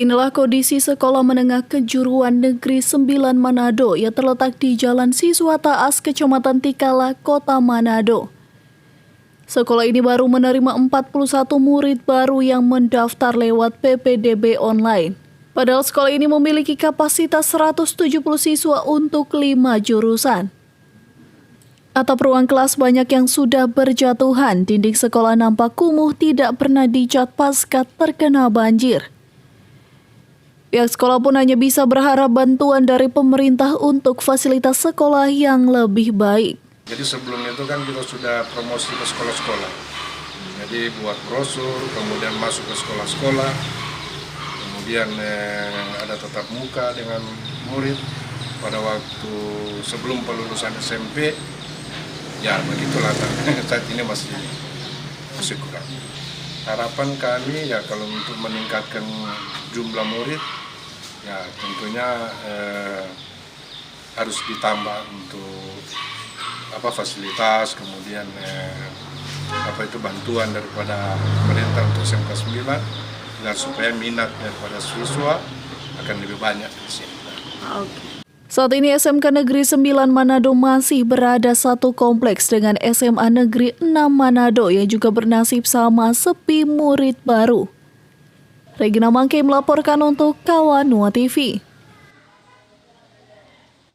Inilah kondisi sekolah menengah kejuruan negeri 9 Manado yang terletak di Jalan Siswa Taas, Kecamatan Tikala, Kota Manado. Sekolah ini baru menerima 41 murid baru yang mendaftar lewat PPDB online. Padahal sekolah ini memiliki kapasitas 170 siswa untuk 5 jurusan. Atap ruang kelas banyak yang sudah berjatuhan, dinding sekolah nampak kumuh tidak pernah dicat pasca terkena banjir. Pihak sekolah pun hanya bisa berharap bantuan dari pemerintah untuk fasilitas sekolah yang lebih baik. Jadi sebelum itu kan kita sudah promosi ke sekolah-sekolah. Jadi buat brosur, kemudian masuk ke sekolah-sekolah, kemudian ada tatap muka dengan murid pada waktu sebelum pelulusan SMP. Ya begitulah, saat ini masih kurang. Harapan kami ya kalau untuk meningkatkan jumlah murid, ya tentunya harus ditambah untuk fasilitas, kemudian bantuan daripada pemerintah untuk SMK 9 agar supaya minat daripada siswa akan lebih banyak di sini. Saat ini SMK Negeri 9 Manado masih berada satu kompleks dengan SMA Negeri 6 Manado yang juga bernasib sama, sepi murid baru. Regina Mangke melaporkan untuk Kawanua TV.